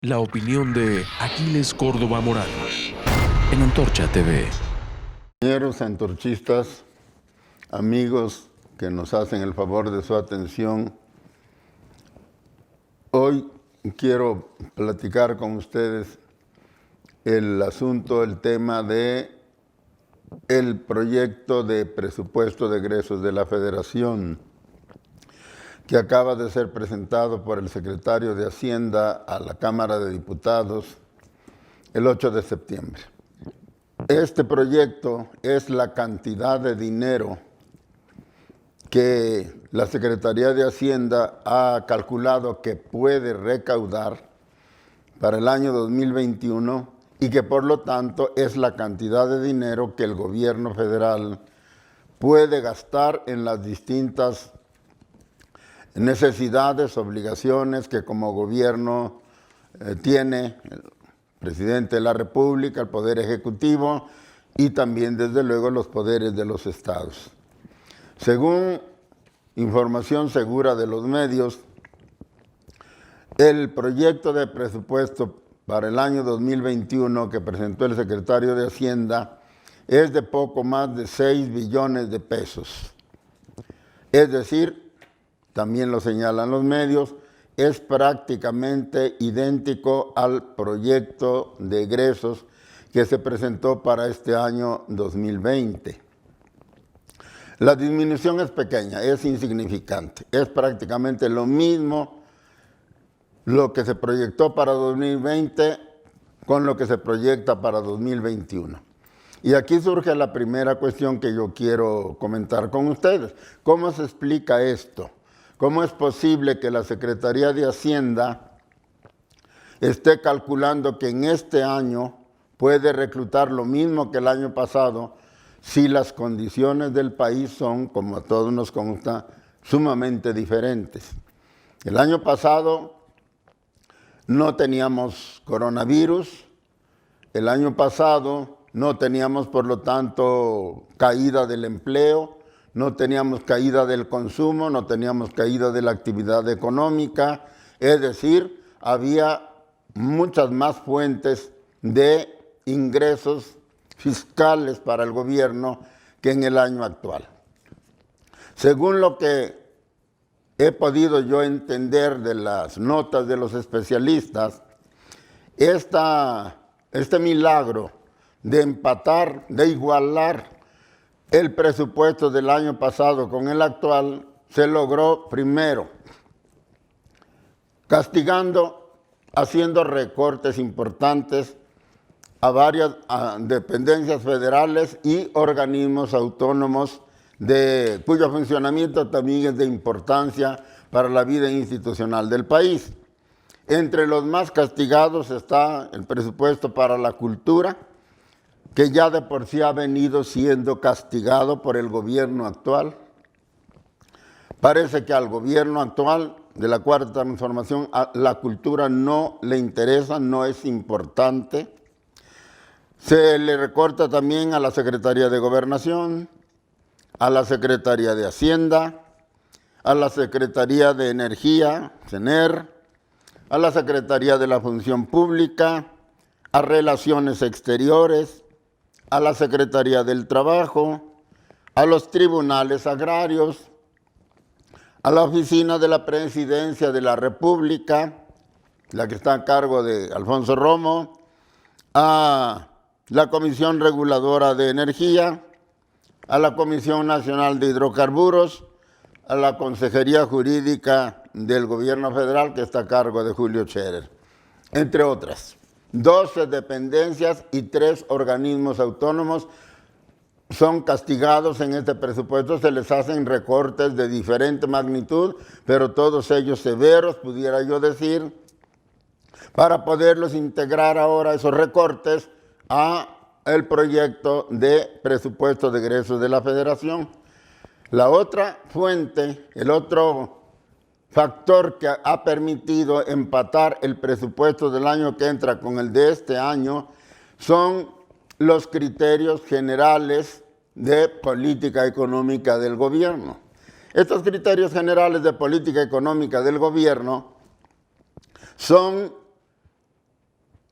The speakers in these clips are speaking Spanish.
La opinión de Aquiles Córdoba Morán en Antorcha TV. Compañeros antorchistas, amigos que nos hacen el favor de su atención, hoy quiero platicar con ustedes el tema de el proyecto de presupuesto de egresos de la Federación que acaba de ser presentado por el secretario de Hacienda a la Cámara de Diputados el 8 de septiembre. Este proyecto es la cantidad de dinero que la Secretaría de Hacienda ha calculado que puede recaudar para el año 2021 y que por lo tanto es la cantidad de dinero que el gobierno federal puede gastar en las distintas necesidades, obligaciones que como gobierno tiene el presidente de la República, el Poder Ejecutivo y también desde luego los poderes de los estados. Según información segura de los medios, el proyecto de presupuesto para el año 2021 que presentó el secretario de Hacienda es de poco más de 6 billones de pesos. Es decir, también lo señalan los medios, es prácticamente idéntico al proyecto de egresos que se presentó para este año 2020. La disminución es pequeña, es insignificante, es prácticamente lo mismo lo que se proyectó para 2020 con lo que se proyecta para 2021. Y aquí surge la primera cuestión que yo quiero comentar con ustedes. ¿Cómo se explica esto? ¿Cómo es posible que la Secretaría de Hacienda esté calculando que en este año puede reclutar lo mismo que el año pasado si las condiciones del país son, como a todos nos consta, sumamente diferentes? El año pasado no teníamos coronavirus, el año pasado no teníamos, por lo tanto, caída del empleo, no teníamos caída del consumo, no teníamos caída de la actividad económica, es decir, había muchas más fuentes de ingresos fiscales para el gobierno que en el año actual. Según lo que he podido yo entender de las notas de los especialistas, este milagro de empatar, de igualar el presupuesto del año pasado con el actual se logró primero castigando, haciendo recortes importantes a varias dependencias federales y organismos autónomos cuyo funcionamiento también es de importancia para la vida institucional del país. Entre los más castigados está el presupuesto para la cultura, que ya de por sí ha venido siendo castigado por el gobierno actual. Parece que al gobierno actual de la Cuarta Transformación la cultura no le interesa, no es importante. Se le recorta también a la Secretaría de Gobernación, a la Secretaría de Hacienda, a la Secretaría de Energía, CENER, a la Secretaría de la Función Pública, a Relaciones Exteriores, a la Secretaría del Trabajo, a los tribunales agrarios, a la Oficina de la Presidencia de la República, la que está a cargo de Alfonso Romo, a la Comisión Reguladora de Energía, a la Comisión Nacional de Hidrocarburos, a la Consejería Jurídica del Gobierno Federal, que está a cargo de Julio Scherer, entre otras. 12 dependencias y 3 organismos autónomos son castigados en este presupuesto. Se les hacen recortes de diferente magnitud, pero todos ellos severos, pudiera yo decir, para poderlos integrar ahora esos recortes a el proyecto de presupuesto de egresos de la Federación. La otra fuente, el otro factor que ha permitido empatar el presupuesto del año que entra con el de este año son los criterios generales de política económica del gobierno. Estos criterios generales de política económica del gobierno son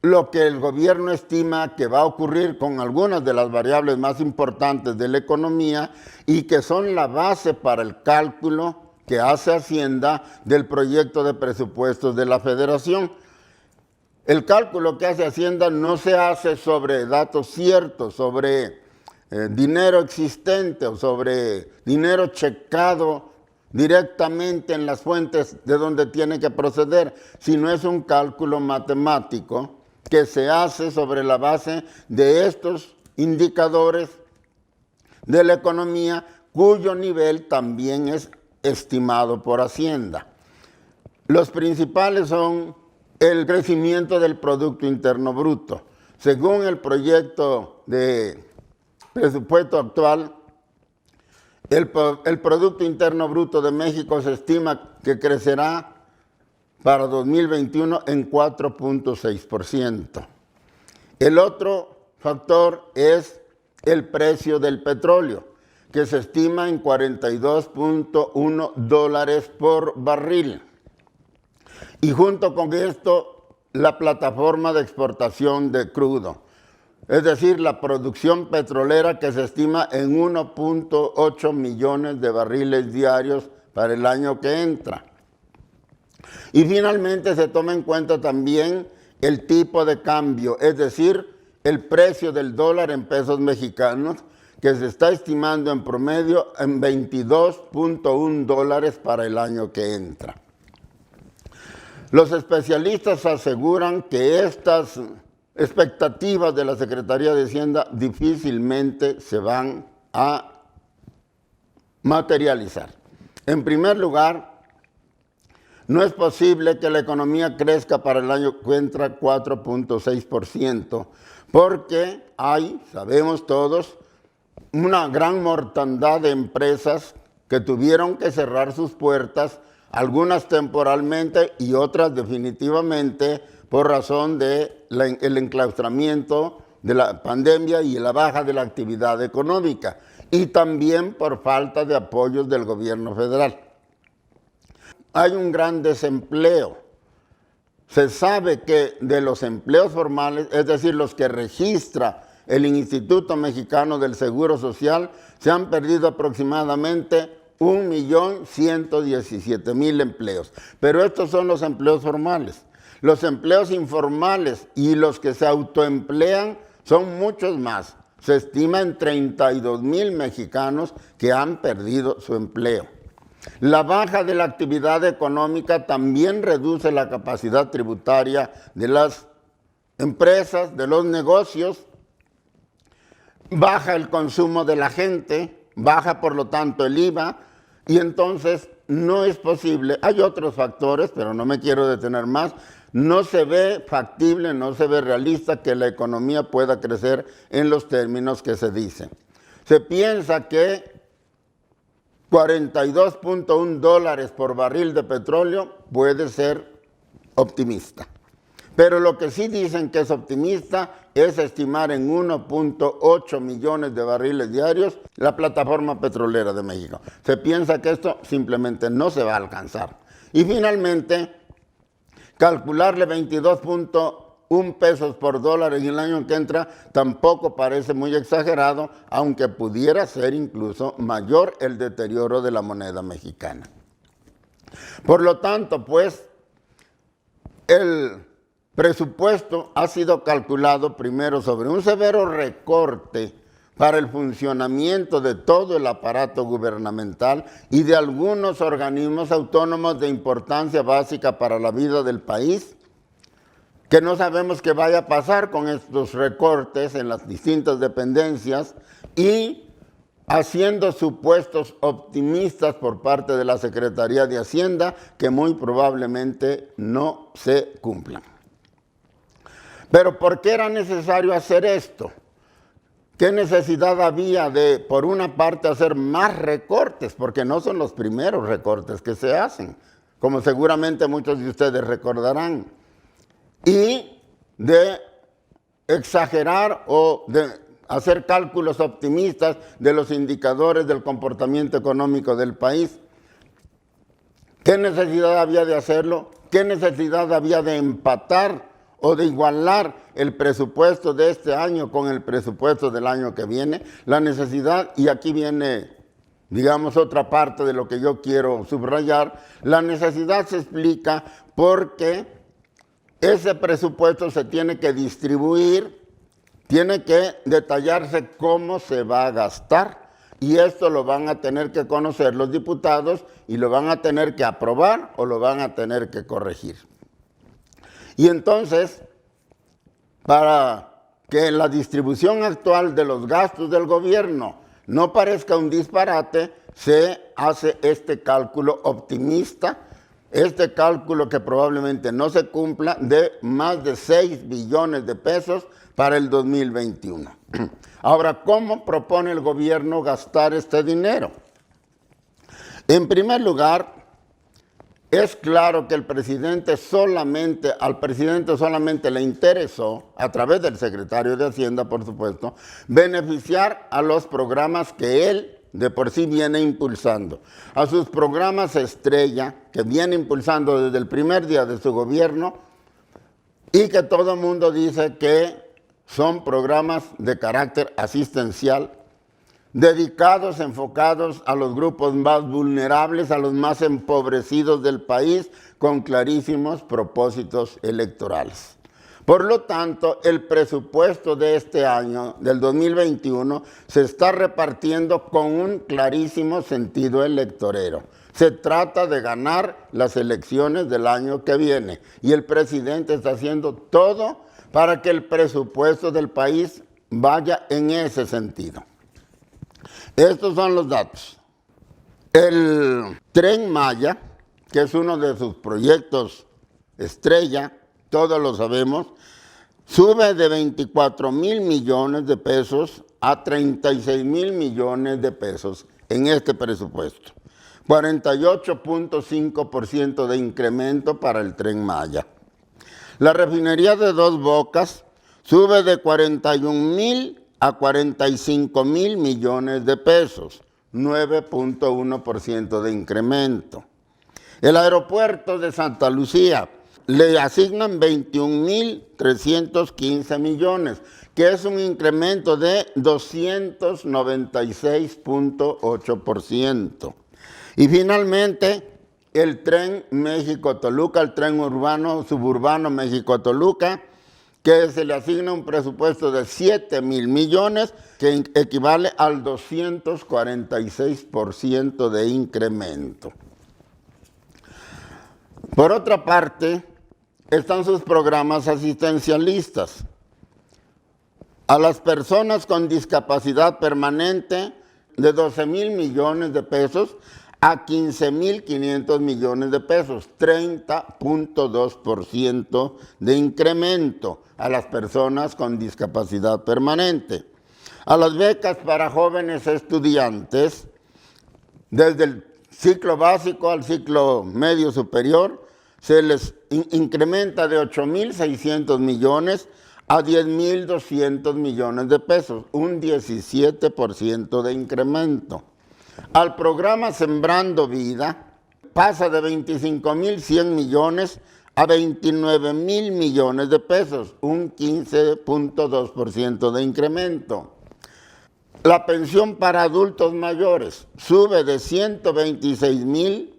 lo que el gobierno estima que va a ocurrir con algunas de las variables más importantes de la economía y que son la base para el cálculo que hace Hacienda del proyecto de presupuestos de la Federación. El cálculo que hace Hacienda no se hace sobre datos ciertos, sobre dinero existente o sobre dinero checado directamente en las fuentes de donde tiene que proceder, sino es un cálculo matemático que se hace sobre la base de estos indicadores de la economía, cuyo nivel también es estimado por Hacienda. Los principales son el crecimiento del Producto Interno Bruto. Según el proyecto de presupuesto actual, el Producto Interno Bruto de México se estima que crecerá para 2021 en 4.6%. El otro factor es el precio del petróleo, que se estima en $42.1 por barril. Y junto con esto, la plataforma de exportación de crudo, es decir, la producción petrolera que se estima en 1.8 millones de barriles diarios para el año que entra. Y finalmente se toma en cuenta también el tipo de cambio, es decir, el precio del dólar en pesos mexicanos, que se está estimando en promedio en $22.1 para el año que entra. Los especialistas aseguran que estas expectativas de la Secretaría de Hacienda difícilmente se van a materializar. En primer lugar, no es posible que la economía crezca para el año que entra 4.6%, porque hay, sabemos todos, una gran mortandad de empresas que tuvieron que cerrar sus puertas, algunas temporalmente y otras definitivamente por razón del enclaustramiento de la pandemia y la baja de la actividad económica, y también por falta de apoyos del gobierno federal. Hay un gran desempleo. Se sabe que de los empleos formales, es decir, los que registra el Instituto Mexicano del Seguro Social, se han perdido aproximadamente 1.117.000 empleos. Pero estos son los empleos formales. Los empleos informales y los que se autoemplean son muchos más. Se estima en 32.000 mexicanos que han perdido su empleo. La baja de la actividad económica también reduce la capacidad tributaria de las empresas, de los negocios, baja el consumo de la gente, baja por lo tanto el IVA, y entonces no es posible. Hay otros factores, pero no me quiero detener más. No se ve factible, no se ve realista que la economía pueda crecer en los términos que se dicen. Se piensa que $42.1 por barril de petróleo puede ser optimista. Pero lo que sí dicen que es optimista es estimar en 1.8 millones de barriles diarios la plataforma petrolera de México. Se piensa que esto simplemente no se va a alcanzar. Y finalmente, calcularle 22.1 pesos por dólar en el año que entra tampoco parece muy exagerado, aunque pudiera ser incluso mayor el deterioro de la moneda mexicana. Por lo tanto, pues, el presupuesto ha sido calculado primero sobre un severo recorte para el funcionamiento de todo el aparato gubernamental y de algunos organismos autónomos de importancia básica para la vida del país, que no sabemos qué vaya a pasar con estos recortes en las distintas dependencias, y haciendo supuestos optimistas por parte de la Secretaría de Hacienda que muy probablemente no se cumplan. Pero ¿por qué era necesario hacer esto? ¿Qué necesidad había de, por una parte, hacer más recortes? Porque no son los primeros recortes que se hacen, como seguramente muchos de ustedes recordarán. Y de exagerar o de hacer cálculos optimistas de los indicadores del comportamiento económico del país. ¿Qué necesidad había de hacerlo? ¿Qué necesidad había de empatar o de igualar el presupuesto de este año con el presupuesto del año que viene. La necesidad, y aquí viene, digamos, otra parte de lo que yo quiero subrayar, la necesidad se explica porque ese presupuesto se tiene que distribuir, tiene que detallarse cómo se va a gastar, y esto lo van a tener que conocer los diputados y lo van a tener que aprobar o lo van a tener que corregir. Y entonces, para que la distribución actual de los gastos del gobierno no parezca un disparate, se hace este cálculo optimista, este cálculo que probablemente no se cumpla, de más de 6 billones de pesos para el 2021. Ahora, ¿cómo propone el gobierno gastar este dinero? En primer lugar, es claro que al presidente solamente le interesó, a través del secretario de Hacienda, por supuesto, beneficiar a los programas que él de por sí viene impulsando, a sus programas estrella que viene impulsando desde el primer día de su gobierno y que todo el mundo dice que son programas de carácter asistencial, dedicados, enfocados a los grupos más vulnerables, a los más empobrecidos del país, con clarísimos propósitos electorales. Por lo tanto, el presupuesto de este año, del 2021, se está repartiendo con un clarísimo sentido electorero. Se trata de ganar las elecciones del año que viene y el presidente está haciendo todo para que el presupuesto del país vaya en ese sentido. Estos son los datos. El Tren Maya, que es uno de sus proyectos estrella, todos lo sabemos, sube de 24,000 millones de pesos a 36,000 millones de pesos en este presupuesto. 48.5% de incremento para el Tren Maya. La refinería de Dos Bocas sube de 41,000 a 45,000 millones de pesos, 9.1% de incremento. El aeropuerto de Santa Lucía le asignan 21,315 millones, que es un incremento de 296.8%. Y finalmente, el tren México-Toluca, el tren suburbano México-Toluca, que se le asigna un presupuesto de 7,000 millones, que equivale al 246% de incremento. Por otra parte, están sus programas asistencialistas. A las personas con discapacidad permanente, de 12,000 millones de pesos a 15,500 millones de pesos, 30.2% de incremento a las personas con discapacidad permanente. A las becas para jóvenes estudiantes, desde el ciclo básico al ciclo medio superior, se les incrementa de 8,600 millones a 10,200 millones de pesos, un 17% de incremento. Al programa Sembrando Vida pasa de 25,100 millones a 29,000 millones de pesos, un 15.2% de incremento. La pensión para adultos mayores sube de 126,000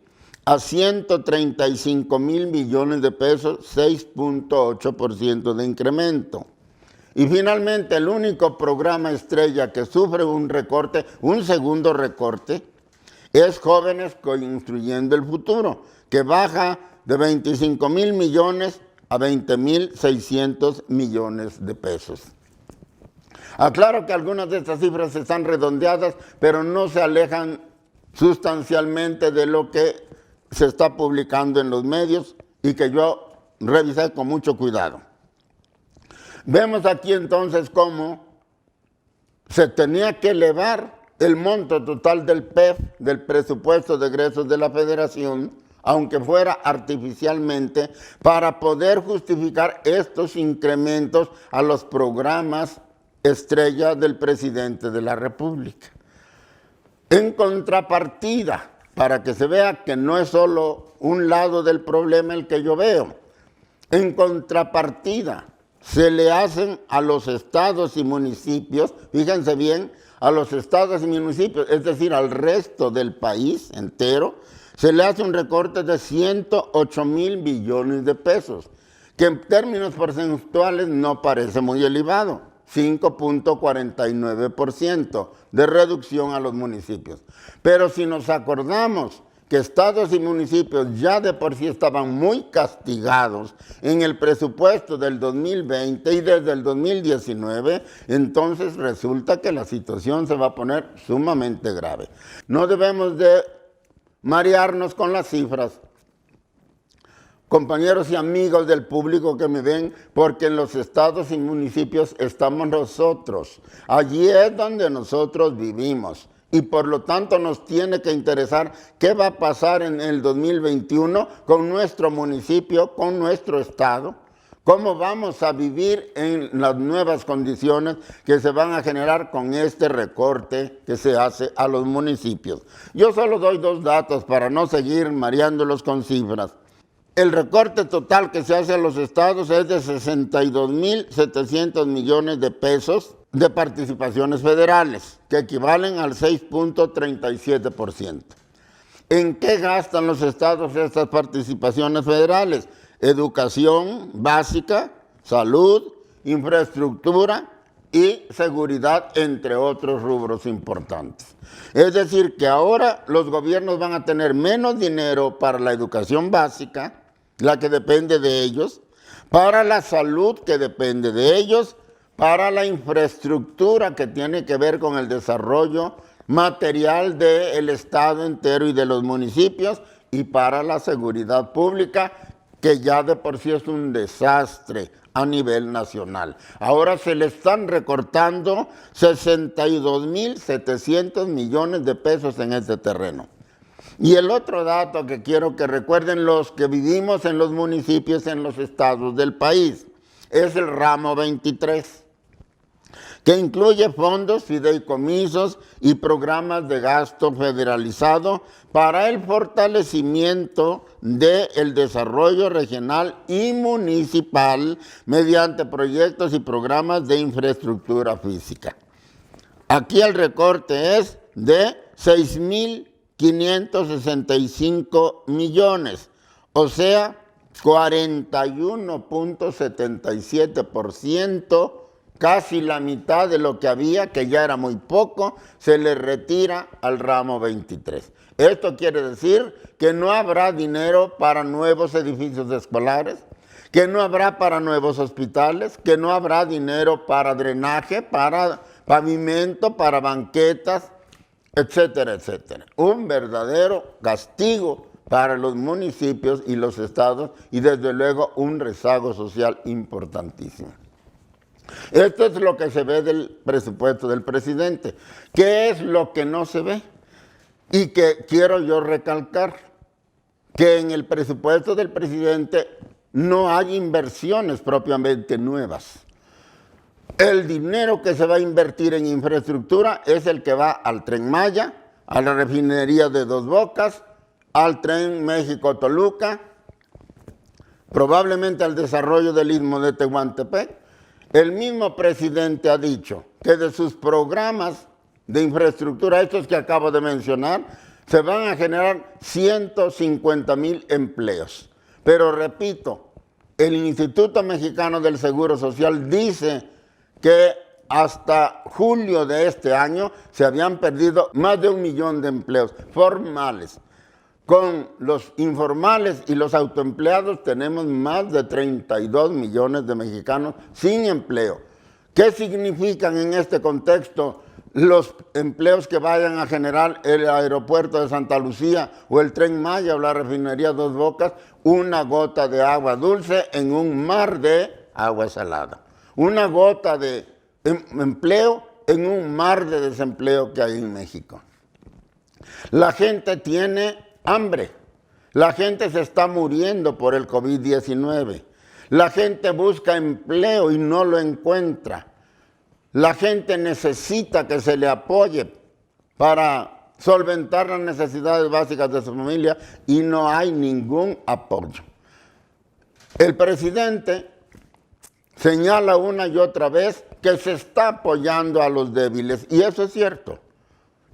a 135,000 millones de pesos, 6.8% de incremento. Y finalmente, el único programa estrella que sufre un recorte, un segundo recorte, es Jóvenes Construyendo el Futuro, que baja de 25,000 millones a 20,600 millones de pesos. Aclaro que algunas de estas cifras están redondeadas, pero no se alejan sustancialmente de lo que se está publicando en los medios y que yo revisé con mucho cuidado. Vemos aquí entonces cómo se tenía que elevar el monto total del PEF, del presupuesto de egresos de la Federación, aunque fuera artificialmente, para poder justificar estos incrementos a los programas estrella del presidente de la República. En contrapartida, para que se vea que no es solo un lado del problema el que yo veo, En contrapartida, se le hacen a los estados y municipios, fíjense bien, a los estados y municipios, es decir, al resto del país entero, se le hace un recorte de 108 mil billones de pesos, que en términos porcentuales no parece muy elevado, 5.49% de reducción a los municipios. Pero si nos acordamos que estados y municipios ya de por sí estaban muy castigados en el presupuesto del 2020 y desde el 2019, entonces resulta que la situación se va a poner sumamente grave. No debemos de marearnos con las cifras, compañeros y amigos del público que me ven, porque en los estados y municipios estamos nosotros. Allí es donde nosotros vivimos. Y por lo tanto nos tiene que interesar qué va a pasar en el 2021 con nuestro municipio, con nuestro estado, cómo vamos a vivir en las nuevas condiciones que se van a generar con este recorte que se hace a los municipios. Yo solo doy 2 datos para no seguir mareándolos con cifras. El recorte total que se hace a los estados es de 62.700 millones de pesos de participaciones federales, que equivalen al 6.37%. ¿En qué gastan los estados estas participaciones federales? Educación básica, salud, infraestructura y seguridad, entre otros rubros importantes. Es decir, que ahora los gobiernos van a tener menos dinero para la educación básica, la que depende de ellos, para la salud, que depende de ellos, para la infraestructura que tiene que ver con el desarrollo material del estado entero y de los municipios, y para la seguridad pública, que ya de por sí es un desastre a nivel nacional. Ahora se le están recortando 62.700 millones de pesos en este terreno. Y el otro dato que quiero que recuerden los que vivimos en los municipios, en los estados del país, es el ramo 23. Que incluye fondos, fideicomisos y programas de gasto federalizado para el fortalecimiento del desarrollo regional y municipal mediante proyectos y programas de infraestructura física. Aquí el recorte es de 6.565 millones, o sea, 41.77%, casi la mitad de lo que había, que ya era muy poco, se le retira al ramo 23. Esto quiere decir que no habrá dinero para nuevos edificios escolares, que no habrá para nuevos hospitales, que no habrá dinero para drenaje, para pavimento, para banquetas, etcétera, etcétera. Un verdadero castigo para los municipios y los estados, y desde luego un rezago social importantísimo. Esto es lo que se ve del presupuesto del presidente. ¿Qué es lo que no se ve? Y que quiero yo recalcar, que en el presupuesto del presidente no hay inversiones propiamente nuevas. El dinero que se va a invertir en infraestructura es el que va al Tren Maya, a la refinería de Dos Bocas, al Tren México-Toluca, probablemente al desarrollo del Istmo de Tehuantepec. El mismo presidente ha dicho que de sus programas de infraestructura, estos que acabo de mencionar, se van a generar 150,000 empleos. Pero repito, el Instituto Mexicano del Seguro Social dice que hasta julio de este año se habían perdido más de 1 millón de empleos formales. Con los informales y los autoempleados tenemos más de 32 millones de mexicanos sin empleo. ¿Qué significan en este contexto los empleos que vayan a generar el aeropuerto de Santa Lucía o el Tren Maya o la refinería Dos Bocas? Una gota de agua dulce en un mar de agua salada. Una gota de empleo en un mar de desempleo que hay en México. La gente tiene hambre, la gente se está muriendo por el COVID-19, la gente busca empleo y no lo encuentra, la gente necesita que se le apoye para solventar las necesidades básicas de su familia y no hay ningún apoyo. El presidente señala una y otra vez que se está apoyando a los débiles, y eso es cierto.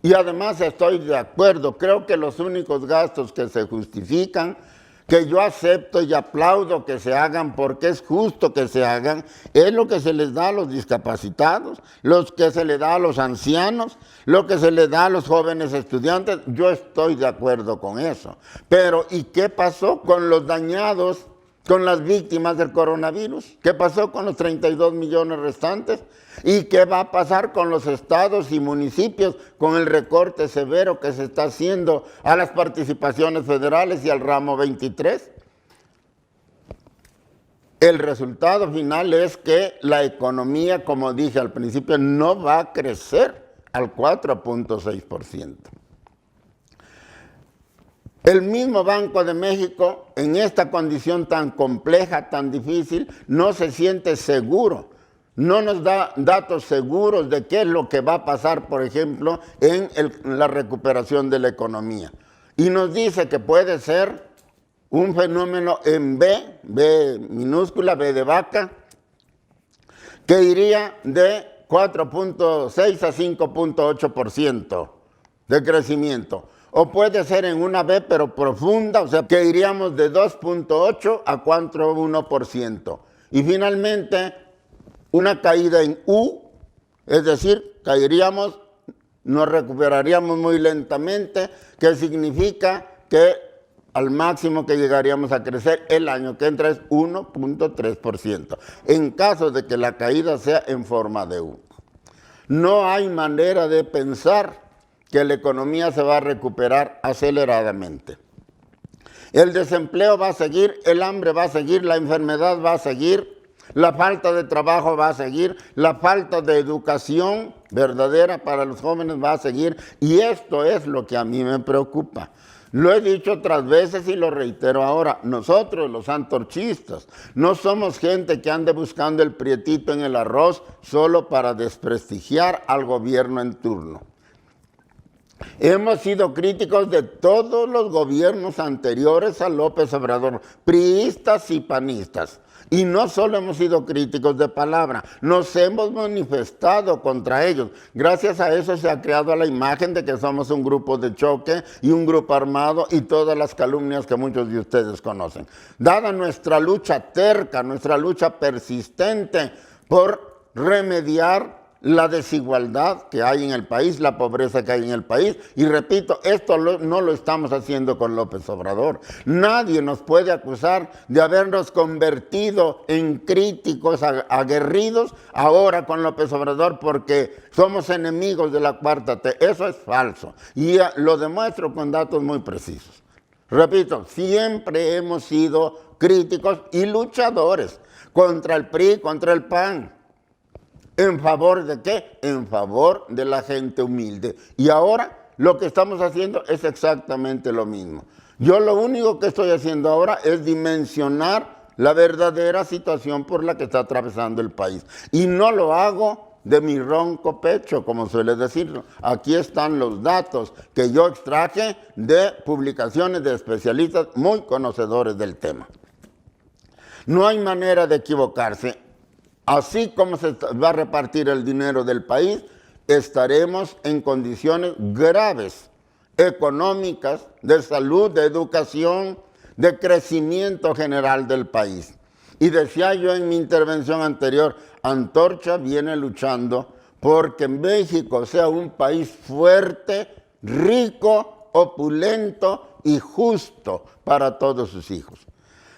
Y además estoy de acuerdo, creo que los únicos gastos que se justifican, que yo acepto y aplaudo que se hagan porque es justo que se hagan, es lo que se les da a los discapacitados, lo que se le da a los ancianos, lo que se le da a los jóvenes estudiantes. Yo estoy de acuerdo con eso. Pero ¿y qué pasó con los dañados, con las víctimas del coronavirus? ¿Qué pasó con los 32 millones restantes? ¿Y qué va a pasar con los estados y municipios con el recorte severo que se está haciendo a las participaciones federales y al ramo 23? El resultado final es que la economía, como dije al principio, no va a crecer al 4.6%. El mismo Banco de México, en esta condición tan compleja, tan difícil, no se siente seguro. No nos da datos seguros de qué es lo que va a pasar, por ejemplo, en la recuperación de la economía. Y nos dice que puede ser un fenómeno en B minúscula, B de vaca, que iría de 4.6 a 5.8% de crecimiento. O puede ser en una B pero profunda, o sea, que iríamos de 2.8 a 4.1%. Y finalmente, una caída en U, es decir, caeríamos, nos recuperaríamos muy lentamente, que significa que al máximo que llegaríamos a crecer el año que entra es 1.3%, en caso de que la caída sea en forma de U. No hay manera de pensar que la economía se va a recuperar aceleradamente. El desempleo va a seguir, el hambre va a seguir, la enfermedad va a seguir, la falta de trabajo va a seguir, la falta de educación verdadera para los jóvenes va a seguir, y esto es lo que a mí me preocupa. Lo he dicho otras veces y lo reitero ahora, nosotros los antorchistas no somos gente que ande buscando el prietito en el arroz solo para desprestigiar al gobierno en turno. Hemos sido críticos de todos los gobiernos anteriores a López Obrador, priistas y panistas. Y no solo hemos sido críticos de palabra, nos hemos manifestado contra ellos. Gracias a eso se ha creado la imagen de que somos un grupo de choque y un grupo armado y todas las calumnias que muchos de ustedes conocen. Dada nuestra lucha terca, nuestra lucha persistente por remediar la desigualdad que hay en el país, la pobreza que hay en el país. Y repito, esto no lo estamos haciendo con López Obrador. Nadie nos puede acusar de habernos convertido en críticos aguerridos ahora con López Obrador porque somos enemigos de la Cuarta T. Eso es falso. Y lo demuestro con datos muy precisos. Repito, siempre hemos sido críticos y luchadores contra el PRI, contra el PAN. ¿En favor de qué? En favor de la gente humilde. Y ahora lo que estamos haciendo es exactamente lo mismo. Yo lo único que estoy haciendo ahora es dimensionar la verdadera situación por la que está atravesando el país. Y no lo hago de mi ronco pecho, como suele decirlo. Aquí están los datos que yo extraje de publicaciones de especialistas muy conocedores del tema. No hay manera de equivocarse. Así como se va a repartir el dinero del país, estaremos en condiciones graves, económicas, de salud, de educación, de crecimiento general del país. Y decía yo en mi intervención anterior, Antorcha viene luchando porque México sea un país fuerte, rico, opulento y justo para todos sus hijos.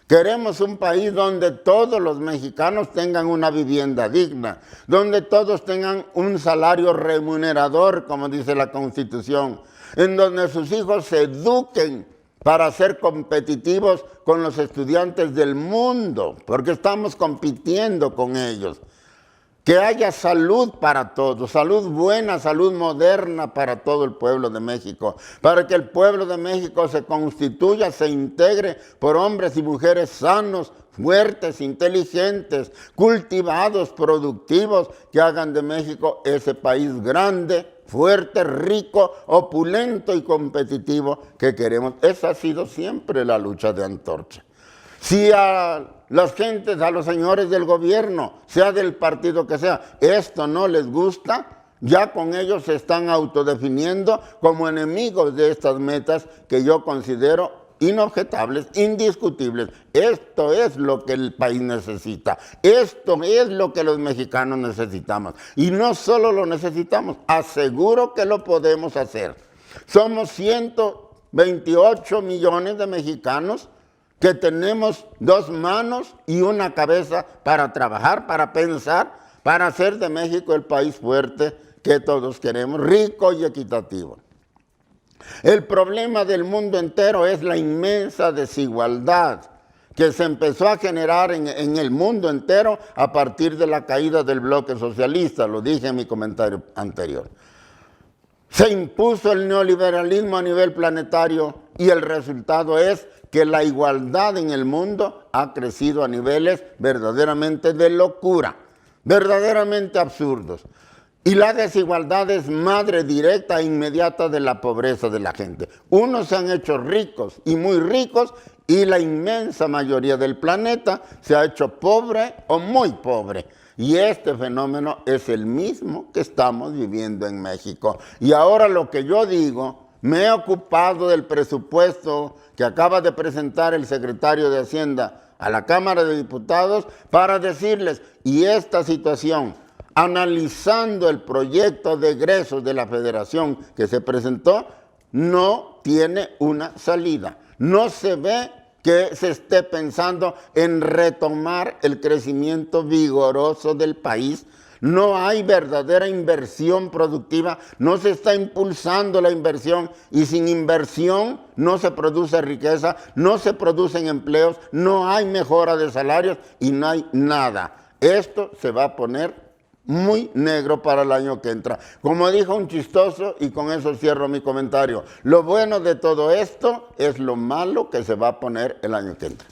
Queremos un país donde todos los mexicanos tengan una vivienda digna, donde todos tengan un salario remunerador, como dice la Constitución, en donde sus hijos se eduquen para ser competitivos con los estudiantes del mundo, porque estamos compitiendo con ellos. Que haya salud para todos, salud buena, salud moderna para todo el pueblo de México, para que el pueblo de México se constituya, se integre por hombres y mujeres sanos, fuertes, inteligentes, cultivados, productivos, que hagan de México ese país grande, fuerte, rico, opulento y competitivo que queremos. Esa ha sido siempre la lucha de Antorcha. Si a las gentes, a los señores del gobierno, sea del partido que sea, esto no les gusta, ya con ellos se están autodefiniendo como enemigos de estas metas que yo considero inobjetables, indiscutibles. Esto es lo que el país necesita. Esto es lo que los mexicanos necesitamos. Y no solo lo necesitamos, aseguro que lo podemos hacer. Somos 128 millones de mexicanos que tenemos 2 manos y una cabeza para trabajar, para pensar, para hacer de México el país fuerte que todos queremos, rico y equitativo. El problema del mundo entero es la inmensa desigualdad que se empezó a generar en el mundo entero a partir de la caída del bloque socialista, lo dije en mi comentario anterior. Se impuso el neoliberalismo a nivel planetario y el resultado es que la igualdad en el mundo ha crecido a niveles verdaderamente de locura, verdaderamente absurdos. Y la desigualdad es madre directa e inmediata de la pobreza de la gente. Unos se han hecho ricos y muy ricos y la inmensa mayoría del planeta se ha hecho pobre o muy pobre. Y este fenómeno es el mismo que estamos viviendo en México. Y ahora lo que yo digo, me he ocupado del presupuesto que acaba de presentar el secretario de Hacienda a la Cámara de Diputados para decirles, y esta situación, analizando el proyecto de egresos de la Federación que se presentó, no tiene una salida. No se ve que se esté pensando en retomar el crecimiento vigoroso del país. No hay verdadera inversión productiva, no se está impulsando la inversión y sin inversión no se produce riqueza, no se producen empleos, no hay mejora de salarios y no hay nada. Esto se va a poner muy negro para el año que entra. Como dijo un chistoso, y con eso cierro mi comentario, lo bueno de todo esto es lo malo que se va a poner el año que entra.